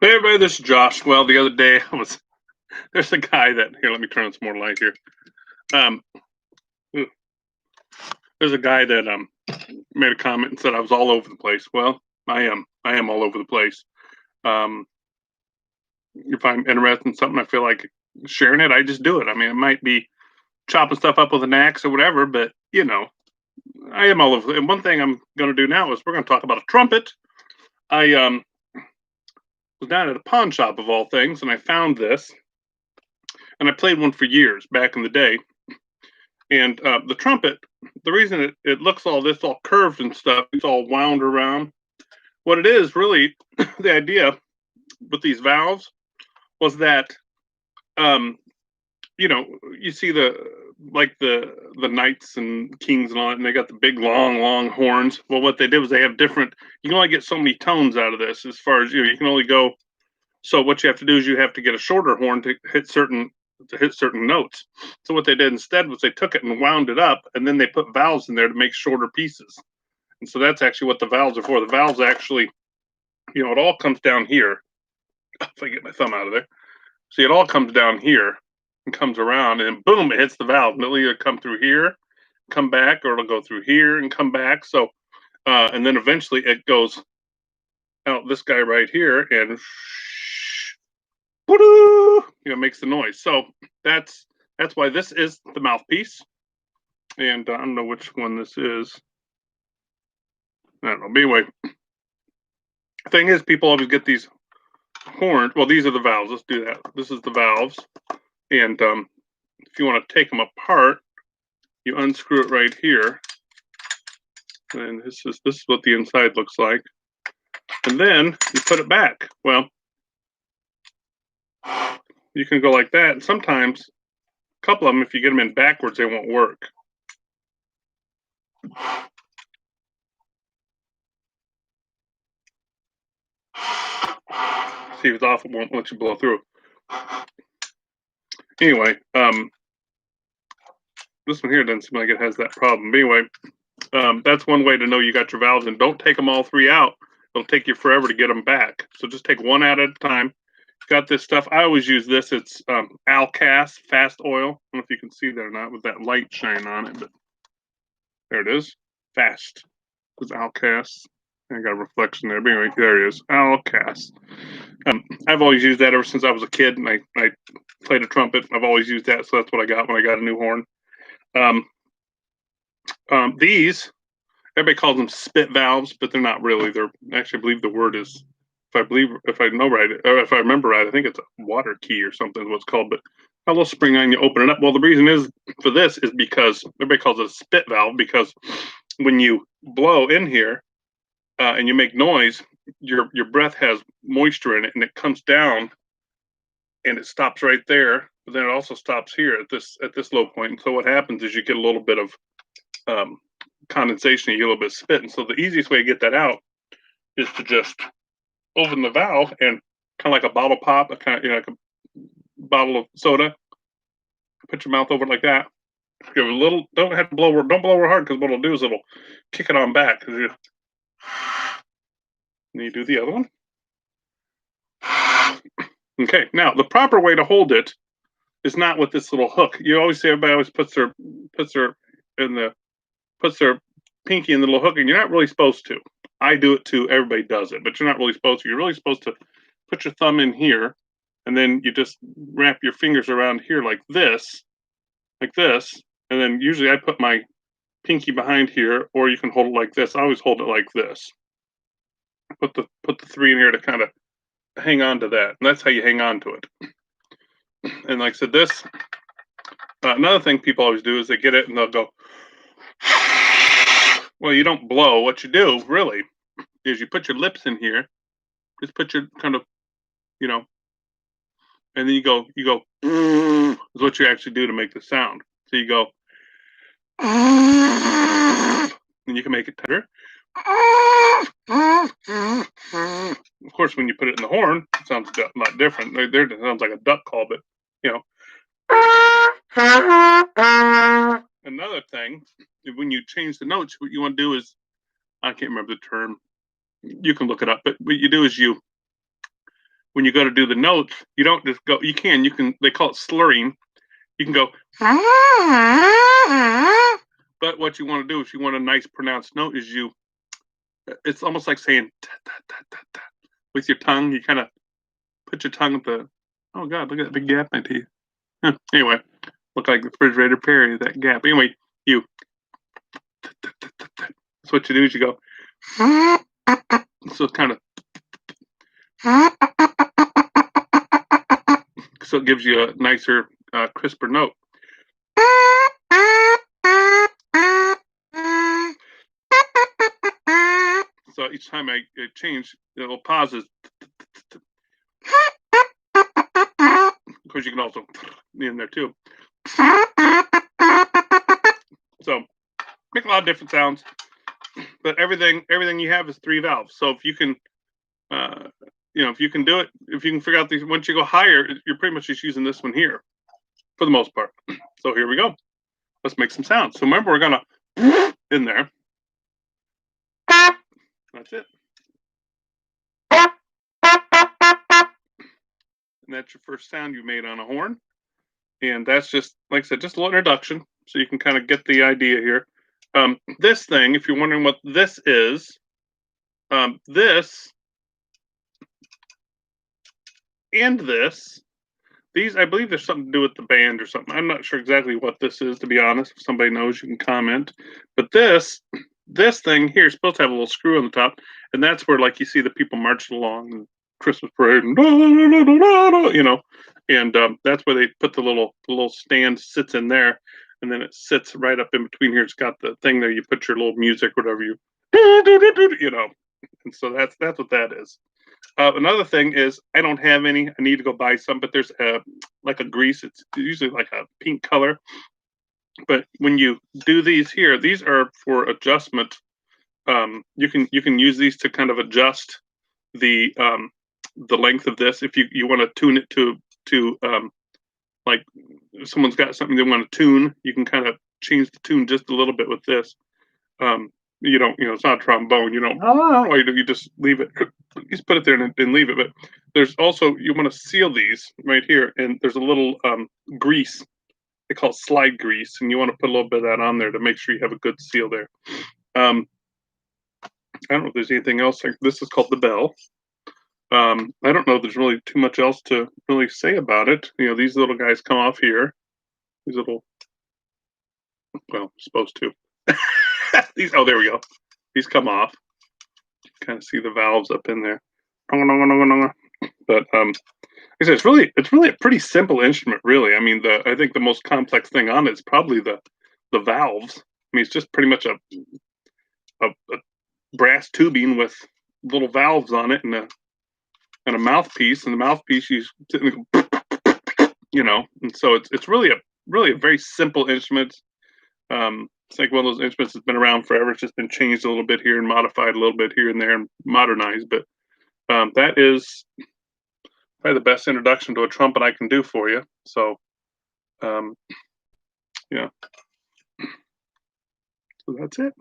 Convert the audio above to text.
Hey everybody, this is Josh. Well, the other day there's a guy that here. Let me turn on some more light here. Um, there's a guy that made a comment and said I was all over the place. Well, I am. I am all over the place. Um, if I'm interested in something, I feel like sharing it. I just do it. I mean, it might be chopping stuff up with an axe or whatever, but I am all over. And one thing I'm going to do now is we're going to talk about a trumpet. I was down at a pawn shop of all things, and I found this, and I played one for years back in the day. And the trumpet, the reason it looks all curved and stuff, it's all wound around. What it is really, the idea with these valves was that, um, you see the knights and kings and all that, and they got the big long horns. Well, what they did was they have different. You can only get so many tones out of this. As far as you can only go. So what you have to do is you have to get a shorter horn to hit certain notes. So what they did instead was they took it and wound it up, and then they put valves in there to make shorter pieces. And so that's actually what the valves are for. The valves actually, it all comes down here. If I get my thumb out of there, see, it all comes down here and comes around, and boom, it hits the valve. And it'll either come through here, come back, or it'll go through here and come back. So, and then eventually it goes out this guy right here, and makes the noise. So that's why this is the mouthpiece. And I don't know which one this is. I don't know. But anyway, the thing is, people always get these horns. Well, these are the valves. Let's do that. This is the valves. And if you want to take them apart, you unscrew it right here. And this is what the inside looks like. And then you put it back. Well, you can go like that. And sometimes a couple of them, if you get them in backwards, they won't work. See if it's off, it won't let you blow through. Anyway, this one here doesn't seem like it has that problem. But anyway, that's one way to know you got your valves, and don't take them all three out. It'll take you forever to get them back. So just take one out at a time. Got this stuff. I always use this. It's Alcas Fast Oil. I don't know if you can see that or not with that light shine on it, but there it is. Fast. It's Alcas. I got a reflection there. But anyway, there it is. Alcas. I've always used that ever since I was a kid, and I played a trumpet. I've always used that, so that's what I got when I got a new horn. These, everybody calls them spit valves, but they're not really. They're actually, I believe the word is, if I know right, or if I remember right, I think it's a water key or something is what it's called. But a little spring on, you open it up. Well, the reason is for this is because everybody calls it a spit valve, because when you blow in here and you make noise, your breath has moisture in it, and it comes down and it stops right there. But then it also stops here at this low point. And so what happens is you get a little bit of condensation, you get a little bit of spit. And so the easiest way to get that out is to just open the valve and kind of like a bottle pop, a kind of like a bottle of soda. Put your mouth over it like that. Give it a little. Don't have to blow. Don't blow real hard, because what it'll do is it'll kick it on back. And you do the other one. Okay. Now the proper way to hold it is not with this little hook. You always see everybody always puts their pinky in the little hook, and you're not really supposed to. I do it too. Everybody does it, but you're not really supposed to. You're really supposed to put your thumb in here, and then you just wrap your fingers around here like this, and then usually I put my pinky behind here, or you can hold it like this. I always hold it like this. Put the three in here to kind of hang on to that, and that's how you hang on to it. And like I said, this another thing people always do is they get it and they'll go. Well, you don't blow. What you do really is you put your lips in here. Just put your kind of, and then you go. Is what you actually do to make the sound. So you go, and you can make it tighter. Of course, when you put it in the horn, it sounds a lot different. There it sounds like a duck call, but Another thing, when you change the notes, what you want to do is, I can't remember the term. You can look it up, but what you do is when you go to do the notes, you don't just go. You can. They call it slurring. You can go. But what you want to do, if you want a nice pronounced note, is it's almost like saying ta, ta, ta, ta, ta. With your tongue. You kind of put your tongue at the. Oh God! Look at that big gap in my teeth. Anyway, look like the refrigerator Perry. That gap. Anyway, you. So what you do is you go. So it's kind of. So it gives you a nicer, crisper note. So each time I change, it'll pauses. Of course, you can also in there too. So make a lot of different sounds, but everything you have is 3 valves. So if you can, if you can do it, if you can figure out these, once you go higher, you're pretty much just using this one here for the most part. So here we go. Let's make some sounds. So remember, we're gonna in there. That's it. And that's your first sound you made on a horn. And that's just, like I said, just a little introduction, so you can kind of get the idea here. This thing, if you're wondering what this is, this and this, these, I believe there's something to do with the band or something. I'm not sure exactly what this is, to be honest. If somebody knows, you can comment. But this thing here is supposed to have a little screw on the top, and that's where, like, you see the people marching along and Christmas parade, and and that's where they put the little stand sits in there, and then it sits right up in between here. It's got the thing there. You put your little music, whatever and so that's what that is. Another thing is I don't have any. I need to go buy some, but there's like a grease. It's usually like a pink color. But when you do these here, these are for adjustment. You can use these to kind of adjust the length of this if you want to tune it to like if someone's got something they want to tune, you can kind of change the tune just a little bit with this. You don't, it's not a trombone. You don't, you just leave it. You just put it there and leave it. But there's also, you want to seal these right here, and there's a little grease. They call it slide grease, and you want to put a little bit of that on there to make sure you have a good seal there. I don't know if there's anything else. This is called the bell. I don't know if there's really too much else to really say about it. These little guys come off here. These little, well, supposed to. These, oh, there we go. These come off. You kind of see the valves up in there. But like I said, it's really a pretty simple instrument, really. I mean, I think the most complex thing on it is probably the valves. I mean, it's just pretty much a brass tubing with little valves on it and a mouthpiece, and the mouthpiece and so it's really a very simple instrument. It's like one of those instruments that's been around forever. It's just been changed a little bit here and modified a little bit here and there and modernized. But that is probably the best introduction to a trumpet I can do for you. So, yeah. So that's it.